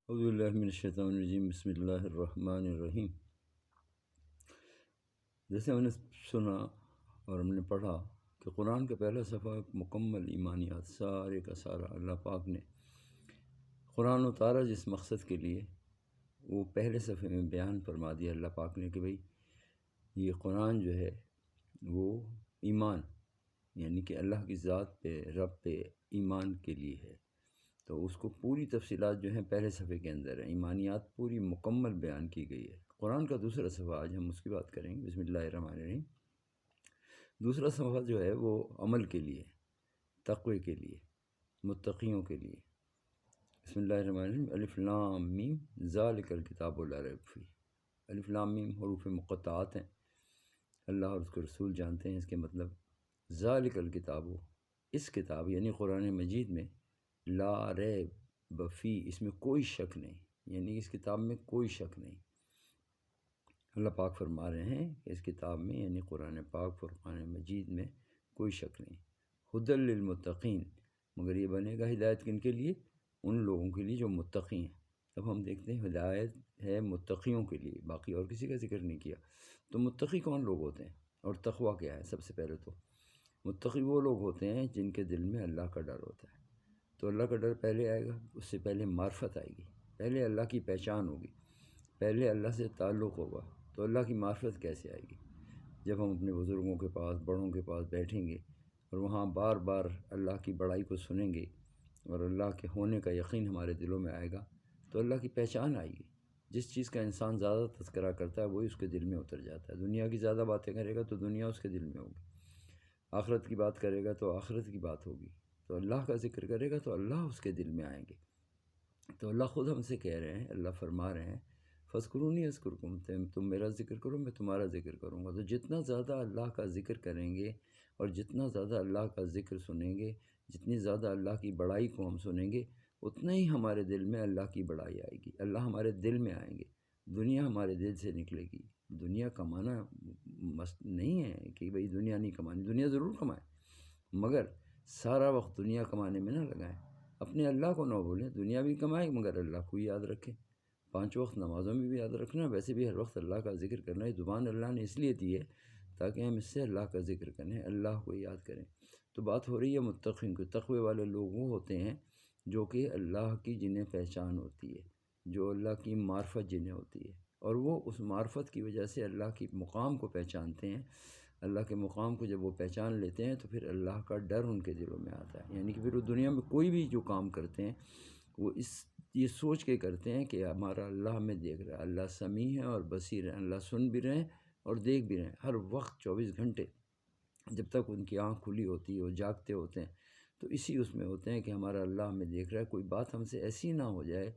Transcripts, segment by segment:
اعوذ باللہ من الشیطان الرجیم، بسم اللہ الرحمن الرحیم۔ جیسے ہم نے سنا اور ہم نے پڑھا کہ قرآن کا پہلا صفحہ مکمل ایمانیات، سارے کا سارا اللہ پاک نے قرآن اتارا جس مقصد کے لیے، وہ پہلے صفحے میں بیان فرما دیا اللہ پاک نے کہ بھئی یہ قرآن جو ہے وہ ایمان، یعنی کہ اللہ کی ذات پہ، رب پہ ایمان کے لیے ہے۔ تو اس کو پوری تفصیلات جو ہیں پہلے صفحے کے اندر ہیں، ایمانیات پوری مکمل بیان کی گئی ہے۔ قرآن کا دوسرا صفحہ آج ہم اس کی بات کریں گے، بسم اللہ الرحمن الرحیم۔ دوسرا صفحہ جو ہے وہ عمل کے لیے، تقوی کے لیے، متقیوں کے لیے۔ بسم اللہ الرحمن الرحیم۔ الف لام میم ذالک الکتاب لا ریب فیہ۔ الف لام میم حروف مقطعات ہیں، اللہ اور اس کے رسول جانتے ہیں اس کے مطلب۔ ذالک الکتاب، اس کتاب یعنی قرآن مجید میں، لا ریب فی، اس میں کوئی شک نہیں، یعنی اس کتاب میں کوئی شک نہیں۔ اللہ پاک فرما رہے ہیں کہ اس کتاب میں یعنی قرآن پاک فرقان مجید میں کوئی شک نہیں۔ ھدی للمتقین، مگر یہ بنے گا ہدایت کن کے لیے؟ ان لوگوں کے لیے جو متقی ہیں۔ اب ہم دیکھتے ہیں ہدایت ہے متقیوں کے لیے، باقی اور کسی کا ذکر نہیں کیا۔ تو متقی کون لوگ ہوتے ہیں اور تقویٰ کیا ہے؟ سب سے پہلے تو متقی وہ لوگ ہوتے ہیں جن کے دل میں اللہ کا ڈر ہوتا ہے۔ تو اللہ کا ڈر پہلے آئے گا، اس سے پہلے معرفت آئے گی، پہلے اللہ کی پہچان ہوگی، پہلے اللہ سے تعلق ہوگا۔ تو اللہ کی معرفت کیسے آئے گی؟ جب ہم اپنے بزرگوں کے پاس، بڑوں کے پاس بیٹھیں گے اور وہاں بار بار اللہ کی بڑائی کو سنیں گے اور اللہ کے ہونے کا یقین ہمارے دلوں میں آئے گا، تو اللہ کی پہچان آئے گی۔ جس چیز کا انسان زیادہ تذکرہ کرتا ہے وہی اس کے دل میں اتر جاتا ہے۔ دنیا کی زیادہ باتیں کرے گا تو دنیا اس کے دل میں ہوگی، آخرت کی بات کرے گا تو آخرت کی بات ہوگی، تو اللہ کا ذکر کرے گا تو اللہ اس کے دل میں آئیں گے۔ تو اللہ خود ہم سے کہہ رہے ہیں، اللہ فرما رہے ہیں فَاذْكُرُونِی اذْكُرْكُم، تم میرا ذکر کرو میں تمہارا ذکر کروں گا۔ تو جتنا زیادہ اللہ کا ذکر کریں گے اور جتنا زیادہ اللہ کا ذکر سنیں گے، جتنی زیادہ اللہ کی بڑائی کو ہم سنیں گے، اتنا ہی ہمارے دل میں اللہ کی بڑائی آئے گی، اللہ ہمارے دل میں آئیں گے، دنیا ہمارے دل سے نکلے گی۔ دنیا کمانا نہیں ہے کہ بھئی دنیا نہیں کمانی، دنیا ضرور کمائیں، مگر سارا وقت دنیا کمانے میں نہ لگائیں۔ اپنے اللہ کو نہ بھولیں، دنیا بھی کمائیں مگر اللہ کو یاد رکھیں۔ 5 وقت نمازوں میں بھی یاد رکھنا، ویسے بھی ہر وقت اللہ کا ذکر کرنا۔ یہ زبان اللہ نے اس لیے دی ہے تاکہ ہم اس سے اللہ کا ذکر کریں، اللہ کو یاد کریں۔ تو بات ہو رہی ہے متقین کی۔ تقوی والے لوگ وہ ہوتے ہیں جو کہ اللہ کی جنہیں پہچان ہوتی ہے، جو اللہ کی معرفت جنہیں ہوتی ہے، اور وہ اس معرفت کی وجہ سے اللہ کی مقام کو پہچانتے ہیں۔ اللہ کے مقام کو جب وہ پہچان لیتے ہیں تو پھر اللہ کا ڈر ان کے دلوں میں آتا ہے، یعنی کہ پھر وہ دنیا میں کوئی بھی جو کام کرتے ہیں وہ یہ سوچ کے کرتے ہیں کہ ہمارا اللہ ہمیں دیکھ رہا ہے، اللہ سمیع ہے اور بصیر ہے، اللہ سن بھی رہے ہیں اور دیکھ بھی رہے ہیں ہر وقت 24 گھنٹے۔ جب تک ان کی آنکھ کھلی ہوتی ہے، وہ جاگتے ہوتے ہیں، تو اسی اس میں ہوتے ہیں کہ ہمارا اللہ ہمیں دیکھ رہا ہے، کوئی بات ہم سے ایسی نہ ہو جائے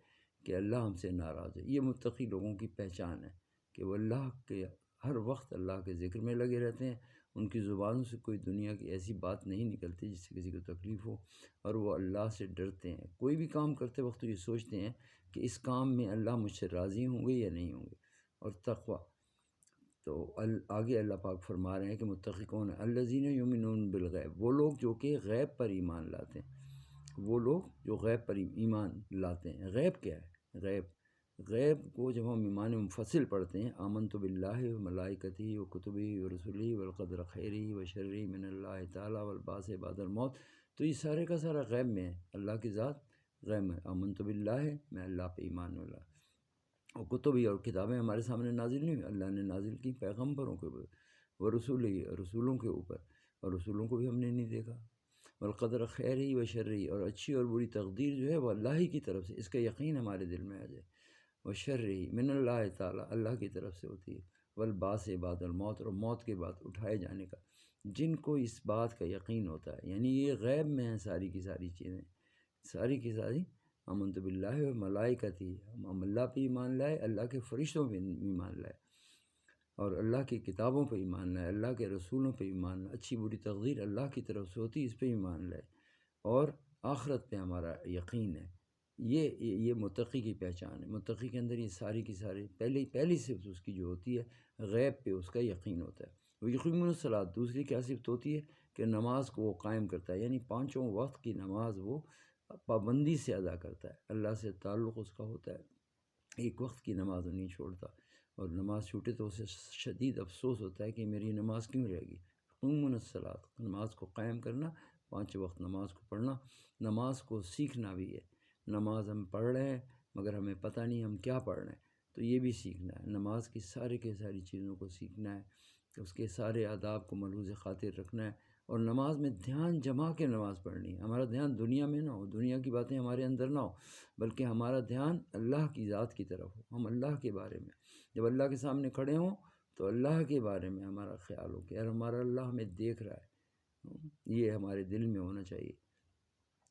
کہ اللہ ہم سے ناراض ہے۔ یہ متقی لوگوں کی پہچان ہے کہ وہ اللہ کے ہر وقت اللہ کے ذکر میں لگے رہتے ہیں، ان کی زبانوں سے کوئی دنیا کی ایسی بات نہیں نکلتی جس سے کسی کو تکلیف ہو، اور وہ اللہ سے ڈرتے ہیں۔ کوئی بھی کام کرتے وقت یہ سوچتے ہیں کہ اس کام میں اللہ مجھ سے راضی ہوں گے یا نہیں ہوں گے۔ اور تقویٰ تو آگے اللہ پاک فرما رہے ہیں کہ متقی کون ہیں؟ الذین یؤمنون بالغیب، وہ لوگ جو کہ غیب پر ایمان لاتے ہیں، وہ لوگ جو غیب پر ایمان لاتے ہیں۔ غیب کیا ہے؟ غیب کو جب ہم ایمان منفصل پڑھتے ہیں، آمنت باللہ و ملائکتہ و کتبہ و رسلہ والقدر خیرہ و شرہ من اللہ تعالیٰ والبعث بعد الموت، تو یہ سارے کا سارا غیب میں ہے۔ اللہ کی ذات غیب میں، آمنت باللہ ہے، میں اللہ پہ ایمان والا، اور کتبی اور کتابیں ہمارے سامنے نازل نہیں ہوئی، اللہ نے نازل کی پیغمبروں کے اوپر، وہ رسولوں کے اوپر، اور رسولوں کو بھی ہم نے نہیں دیکھا۔ والقدر خیرہ و شرہ، اور اچھی اور بری تقدیر جو ہے وہ اللہ ہی کی طرف سے، اس کا یقین ہمارے دل میں آ جائے۔ وشرہ من اللہ تعالیٰ، اللہ کی طرف سے ہوتی ہے۔ والبعث بعد الموت، اور موت کے بعد اٹھائے جانے کا۔ جن کو اس بات کا یقین ہوتا ہے، یعنی یہ غیب میں ہیں ساری کی ساری چیزیں، ساری کی ساری۔ آمنت باللہ و ملائکتہ، ہم اللہ پہ ایمان لائے، اللہ کے فرشتوں پہ ایمان لائے، اور اللہ کی کتابوں پہ ایمان لائے، اللہ کے رسولوں پہ ایمان لائے، اچھی بری تقدیر اللہ کی طرف سے ہوتی، اس پہ ایمان لائے، اور آخرت پہ ہمارا یقین ہے۔ یہ متقی کی پہچان ہے۔ متقی کے اندر یہ ساری کی ساری پہلی صفت اس کی جو ہوتی ہے، غیب پہ اس کا یقین ہوتا ہے۔ وہ یقیمون الصلاۃ، دوسری کیا صفت ہوتی ہے کہ نماز کو وہ قائم کرتا ہے، یعنی 5 وقت کی نماز وہ پابندی سے ادا کرتا ہے، اللہ سے تعلق اس کا ہوتا ہے، ایک وقت کی نماز وہ نہیں چھوڑتا، اور نماز چھوٹے تو اسے شدید افسوس ہوتا ہے کہ میری نماز کیوں رہ گئی۔ قوموا الصلاۃ، نماز کو قائم کرنا، 5 وقت نماز کو پڑھنا، نماز کو سیکھنا بھی ہے۔ نماز ہم پڑھ رہے ہیں مگر ہمیں پتہ نہیں ہم کیا پڑھ رہے ہیں، تو یہ بھی سیکھنا ہے۔ نماز کی ساری چیزوں کو سیکھنا ہے، اس کے سارے آداب کو ملحوظ خاطر رکھنا ہے، اور نماز میں دھیان جما کے نماز پڑھنی ہے۔ ہمارا دھیان دنیا میں نہ ہو، دنیا کی باتیں ہمارے اندر نہ ہو، بلکہ ہمارا دھیان اللہ کی ذات کی طرف ہو، ہم اللہ کے بارے میں جب اللہ کے سامنے کھڑے ہوں تو اللہ کے بارے میں ہمارا خیال ہو کہ یار ہمارا اللہ ہمیں دیکھ رہا ہے، یہ ہمارے دل میں ہونا چاہیے۔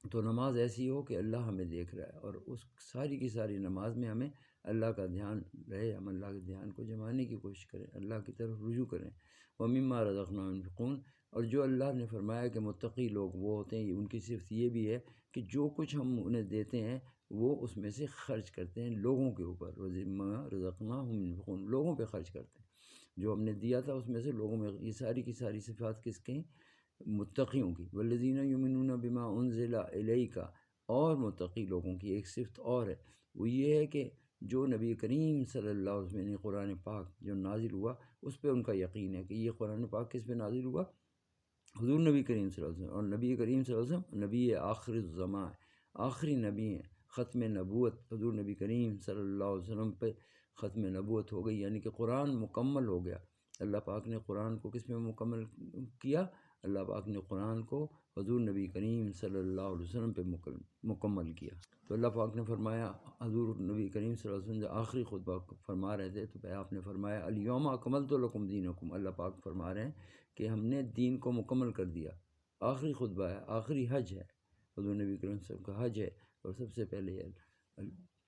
تو نماز ایسی ہو کہ اللہ ہمیں دیکھ رہا ہے، اور اس ساری کی ساری نماز میں ہمیں اللہ کا دھیان رہے، ہم اللہ کے دھیان کو جمانے کی کوشش کریں، اللہ کی طرف رجوع کریں۔ وَمِمَّا رَزَقْنَاهُمْ يُنْفِقُونَ، اور جو اللہ نے فرمایا کہ متقی لوگ وہ ہوتے ہیں، ان کی صرف یہ بھی ہے کہ جو کچھ ہم انہیں دیتے ہیں وہ اس میں سے خرچ کرتے ہیں لوگوں کے اوپر، وَمِمَّا رَزَقْنَاهُمْ يُنْفِقُونَ، لوگوں پہ خرچ کرتے ہیں، جو ہم نے دیا تھا اس میں سے لوگوں میں۔ یہ ساری کی ساری صفات کس کی؟ متقیوں کی۔ والذین یؤمنون بما انزل الیک، اور متقی لوگوں کی ایک صفت اور ہے، وہ یہ ہے کہ جو نبی کریم صلی اللہ علیہ وسلم نے قرآن پاک جو نازل ہوا اس پہ ان کا یقین ہے کہ یہ قرآن پاک کس پہ نازل ہوا؟ حضور نبی کریم صلی اللہ علیہ وسلم، اور نبی کریم صلی اللہ علیہ وسلم نبی آخر الزماں ہے، آخری نبی ہیں، ختم نبوت حضور نبی کریم صلی اللہ علیہ وسلم پہ ختم نبوت ہو گئی، یعنی کہ قرآن مکمل ہو گیا۔ اللہ پاک نے قرآن کو کس میں مکمل کیا؟ اللہ پاک نے قرآن کو حضور نبی کریم صلی اللہ علیہ وسلم پہ مکمل کیا۔ تو اللہ پاک نے فرمایا، حضور نبی کریم صلی اللہ علیہ وسلم جو آخری خطبہ فرما رہے تھے تو آپ نے فرمایا الیوم اکملت لکم دینکم، اللہ پاک فرما رہے ہیں کہ ہم نے دین کو مکمل کر دیا۔ آخری خطبہ ہے، آخری حج ہے، حضور نبی کریم صلی اللہ علیہ وسلم کا حج ہے، اور سب سے پہلے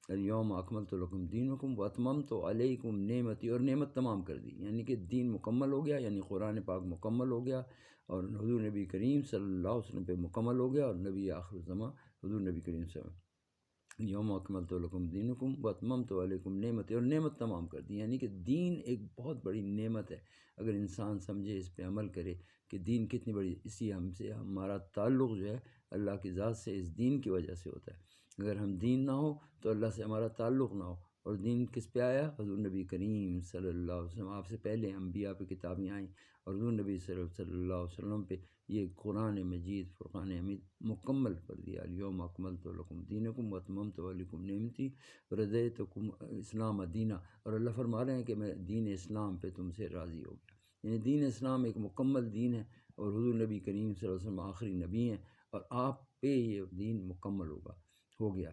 الیوم اکملت لکم دینکم واتممت علیکم نعمتی، اور نعمت تمام کر دی، یعنی کہ دین مکمل ہو گیا، یعنی قرآن پاک مکمل ہو گیا، اور حضور نبی کریم صلی اللہ علیہ وسلم پہ مکمل ہو گیا، اور نبی آخر الزماں حضور نبی کریم صلی اللہ علیہ وسلم یوم اکملت لکم دینکم واتممت علیکم نعمتی، اور نعمت تمام کر دی، یعنی کہ دین ایک بہت بڑی نعمت ہے۔ اگر انسان سمجھے، اس پہ عمل کرے کہ دین کتنی بڑی، اسی ہم سے ہمارا تعلق جو ہے اللہ کی ذات سے اس دین کی وجہ سے ہوتا ہے۔ اگر ہم دین نہ ہو تو اللہ سے ہمارا تعلق نہ ہو، اور دین کس پہ آیا؟ حضور نبی کریم صلی اللہ علیہ وسلم، آپ سے پہلے انبیاء پہ کتابیں آئیں، اور حضور نبی صلی اللہ علیہ وسلم پہ یہ قرآن مجید فرقان حمید مکمل کر دیا۔ الیوم اکملت لکم دینکم واتممت علیکم نعمتی ورضیتکم اسلام دینہ، اور اللہ فرما رہے ہیں کہ میں دین اسلام پہ تم سے راضی ہو گیا، یعنی دین اسلام ایک مکمل دین ہے، اور حضور نبی کریم صلی اللہ علیہ وسلم آخری نبی ہیں، اور آپ پہ یہ دین مکمل ہو گیا۔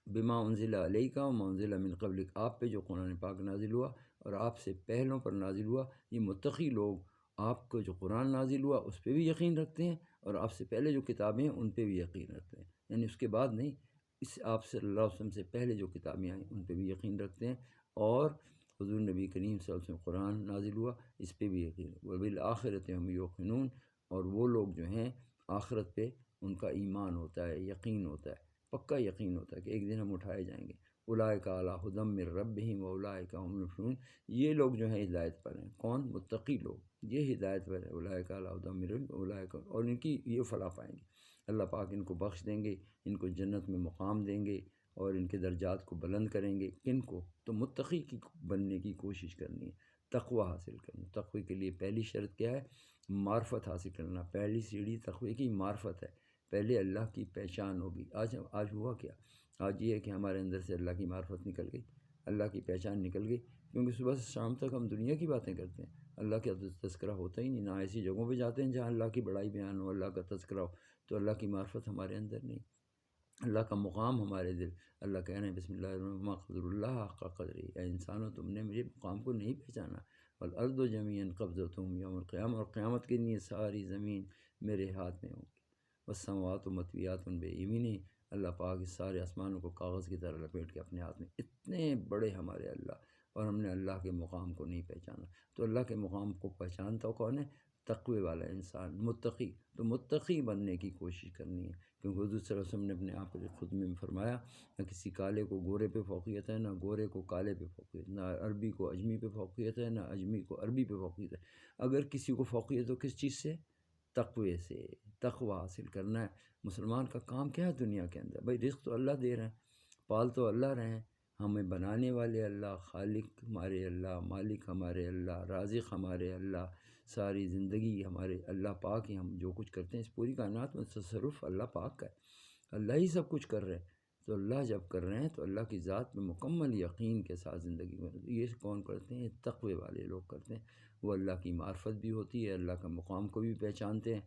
بما انزل علیک وما انزل من قبلک، آپ پہ جو قرآن پاک نازل ہوا اور آپ سے پہلوں پر نازل ہوا، یہ متقی لوگ آپ کو جو قرآن نازل ہوا اس پہ بھی یقین رکھتے ہیں، اور آپ سے پہلے جو کتابیں ہیں ان پہ بھی یقین رکھتے ہیں، یعنی اس کے بعد نہیں، اس آپ صلی اللہ علیہ وسلم سے پہلے جو کتابیں آئیں ان پہ بھی یقین رکھتے ہیں، اور حضور نبی کریم صلی اللہ علیہ وسلم قرآن نازل ہوا اس پہ بھی یقین ہے۔ وبالآخرۃ ہم یوقنون، اور وہ لوگ جو ہیں آخرت پہ ان کا ایمان ہوتا ہے، یقین ہوتا ہے، پکا یقین ہوتا ہے کہ ایک دن ہم اٹھائے جائیں گے۔ اولئک علی ھدی من ربہم واولئک هم المفلحون، یہ لوگ جو ہیں ہدایت پر ہیں، کون؟ متقی لوگ، یہ ہدایت پر ہیں، اولئک علی ھدی من ربہم اولئک، اور ان کی یہ فلاح پائیں گے، اللہ پاک ان کو بخش دیں گے، ان کو جنت میں مقام دیں گے، اور ان کے درجات کو بلند کریں گے۔ کن کو؟ تو متقی کی بننے کی کوشش کرنی ہے، تقوی حاصل کرنا۔ تقوی کے لیے پہلی شرط کیا ہے؟ معرفت حاصل کرنا۔ پہلی سیڑھی تقوی کی معرفت ہے، پہلے اللہ کی پہچان ہوگی۔ آج ہوا کیا؟ آج یہ ہے کہ ہمارے اندر سے اللہ کی معرفت نکل گئی، اللہ کی پہچان نکل گئی، کیونکہ صبح سے شام تک ہم دنیا کی باتیں کرتے ہیں، اللہ کا تذکرہ ہوتا ہی نہیں، نہ ایسی جگہوں پہ جاتے ہیں جہاں اللہ کی بڑائی بیان ہو، اللہ کا تذکرہ ہو، تو اللہ کی معرفت ہمارے اندر نہیں، اللہ کا مقام ہمارے دل۔ اللہ کہہ رہے ہیں بسم اللہ الرحمن الرحیم قدر اللہ حق قدرہ، اے انسانوں تم نے میرے مقام کو نہیں پہچانا، والارض جميعا قبضتہ یوم القیامہ، اور قیامت کے دن یہ ساری زمین میرے ہاتھ میں ہوگی، والسماوات مطویات بیمینہ، اللہ پاک اس سارے آسمانوں کو کاغذ کی طرح لپیٹ کے اپنے ہاتھ میں، اتنے بڑے ہمارے اللہ، اور ہم نے اللہ کے مقام کو نہیں پہچانا۔ تو اللہ کے مقام کو پہچانتا کون ہے؟ تقوی والا انسان، متقی۔ تو متقی بننے کی کوشش کرنی ہے، کیونکہ حضور صلی اللہ علیہ وسلم نے اپنے آپ کے خود میں فرمایا، نہ کسی کالے کو گورے پہ فوقیت ہے، نہ گورے کو کالے پہ فوقیت، نہ عربی کو اجمی پہ فوقیت ہے، نہ اجمی کو عربی پہ فوقیت ہے۔ اگر کسی کو فوقیت ہو کس چیز سے؟ تقوی سے تقوی حاصل کرنا ہے۔ مسلمان کا کام کیا ہے دنیا کے اندر؟ بھائی رزق تو اللہ دے رہے ہیں، پال تو اللہ رہے ہیں، ہمیں بنانے والے اللہ، خالق ہمارے اللہ، مالک ہمارے اللہ، رازق ہمارے اللہ، ساری زندگی ہمارے اللہ پاک ہی، ہم جو کچھ کرتے ہیں اس پوری کائنات میں تصرف اللہ پاک کا ہے، اللہ ہی سب کچھ کر رہے ہیں۔ تو اللہ جب کر رہے ہیں تو اللہ کی ذات میں مکمل یقین کے ساتھ زندگی میں، یہ کون کرتے ہیں؟ تقوی والے لوگ کرتے ہیں، وہ اللہ کی معرفت بھی ہوتی ہے، اللہ کا مقام کو بھی پہچانتے ہیں۔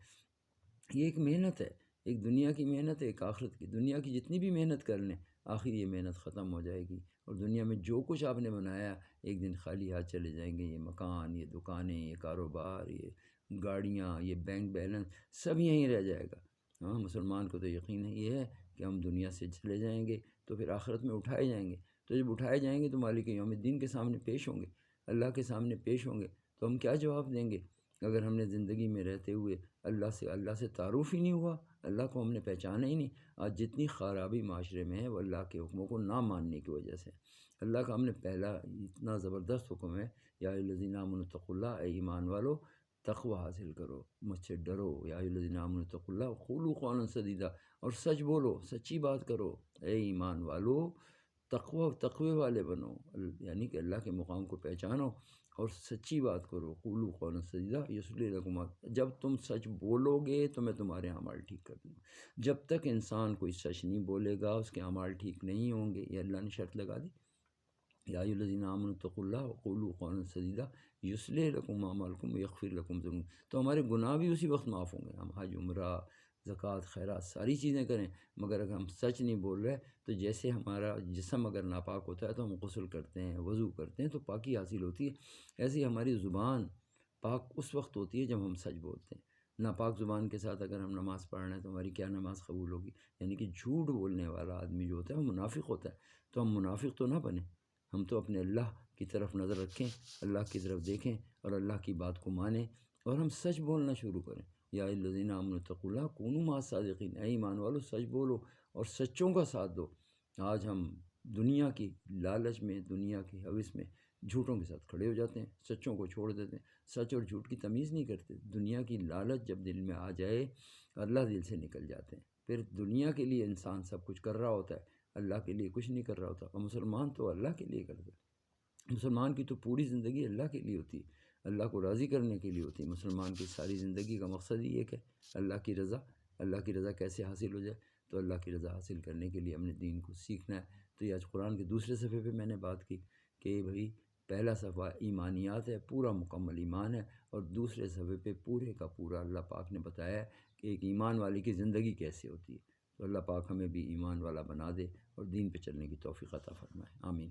یہ ایک محنت ہے، ایک دنیا کی محنت ہے، ایک آخرت کی۔ دنیا کی جتنی بھی محنت کر لیں، آخر یہ محنت ختم ہو جائے گی، اور دنیا میں جو کچھ آپ نے بنایا ایک دن خالی ہاتھ چلے جائیں گے۔ یہ مکان، یہ دکانیں، یہ کاروبار، یہ گاڑیاں، یہ بینک بیلنس، سب یہیں رہ جائے گا۔ ہاں، مسلمان کو تو یقین یہ ہے کہ ہم دنیا سے چلے جائیں گے تو پھر آخرت میں اٹھائے جائیں گے، تو جب اٹھائے جائیں گے تو مالک یوم الدین کے سامنے پیش ہوں گے، اللہ کے سامنے پیش ہوں گے، تو ہم کیا جواب دیں گے اگر ہم نے زندگی میں رہتے ہوئے اللہ سے تعارف ہی نہیں ہوا، اللہ کو ہم نے پہچانا ہی نہیں؟ آج جتنی خرابی معاشرے میں ہے وہ اللہ کے حکموں کو نہ ماننے کی وجہ سے۔ اللہ کا ہم نے پہلا اتنا زبردست حکم ہے، یا ایھا الذین آمنوا اتقوا اللہ، اے ایمان والو تقوی حاصل کرو، مجھ سے ڈرو، یا ایھا الذین آمنوا اتقوا اللہ وقولوا قولا سدیدا، اور سچ بولو، سچی بات کرو، اے ایمان والو تقوی والے بنو، یعنی کہ اللہ کے مقام کو پہچانو اور سچی بات کرو۔ قولوا قولا سدیدا یصلح لکم، جب تم سچ بولو گے تو میں تمہارے اعمال ٹھیک کر دوں گا۔ جب تک انسان کوئی سچ نہیں بولے گا اس کے اعمال ٹھیک نہیں ہوں گے، یہ اللہ نے شرط لگا دی۔ یا ایھا الذین آمنوا اتقوا اللہ وقولوا قولا سدیدا یصلح لکم اعمالکم ویغفر لکم ذنوبکم، تو ہمارے گناہ بھی اسی وقت معاف ہوں گے۔ ہم حج، عمرہ، زکوٰۃ، خیرات ساری چیزیں کریں، مگر اگر ہم سچ نہیں بول رہے تو جیسے ہمارا جسم اگر ناپاک ہوتا ہے تو ہم غسل کرتے ہیں، وضو کرتے ہیں تو پاکی حاصل ہوتی ہے، ایسے ہی ہماری زبان پاک اس وقت ہوتی ہے جب ہم سچ بولتے ہیں۔ ناپاک زبان کے ساتھ اگر ہم نماز پڑھ رہے ہیں تو ہماری کیا نماز قبول ہوگی؟ یعنی کہ جھوٹ بولنے والا آدمی جو ہوتا ہے وہ منافق ہوتا ہے، تو ہم منافق تو نہ بنیں، ہم تو اپنے اللہ کی طرف نظر رکھیں، اللہ کی طرف دیکھیں اور اللہ کی بات کو مانیں، اور ہم سچ بولنا شروع کریں۔ یا ایھا الذین آمنوا اتقوا اللہ کونوا مع الصادقین، اے ایمان والو سچ بولو اور سچوں کا ساتھ دو۔ آج ہم دنیا کی لالچ میں، دنیا کی ہوس میں جھوٹوں کے ساتھ کھڑے ہو جاتے ہیں، سچوں کو چھوڑ دیتے ہیں، سچ اور جھوٹ کی تمیز نہیں کرتے۔ دنیا کی لالچ جب دل میں آ جائے، اللہ دل سے نکل جاتے ہیں، پھر دنیا کے لیے انسان سب کچھ کر رہا ہوتا ہے، اللہ کے لیے کچھ نہیں کر رہا ہوتا۔ اور مسلمان تو اللہ کے لیے کرتا ہے، مسلمان کی تو پوری زندگی اللہ کے لیے ہوتی ہے، اللہ کو راضی کرنے کے لیے ہوتی ہے۔ مسلمان کی ساری زندگی کا مقصد ہی ایک ہے، اللہ کی رضا۔ اللہ کی رضا کیسے حاصل ہو جائے؟ تو اللہ کی رضا حاصل کرنے کے لیے ہم نے دین کو سیکھنا ہے۔ تو یہ آج قرآن کے دوسرے صفحے پہ میں نے بات کی کہ بھئی پہلا صفحہ ایمانیات ہے، پورا مکمل ایمان ہے، اور دوسرے صفحے پہ پورے کا پورا اللہ پاک نے بتایا ہے کہ ایک ایمان والے کی زندگی کیسے ہوتی ہے۔ تو اللہ پاک ہمیں بھی ایمان والا بنا دے اور دین پہ چلنے کی توفیق عطا فرمائے، آمین۔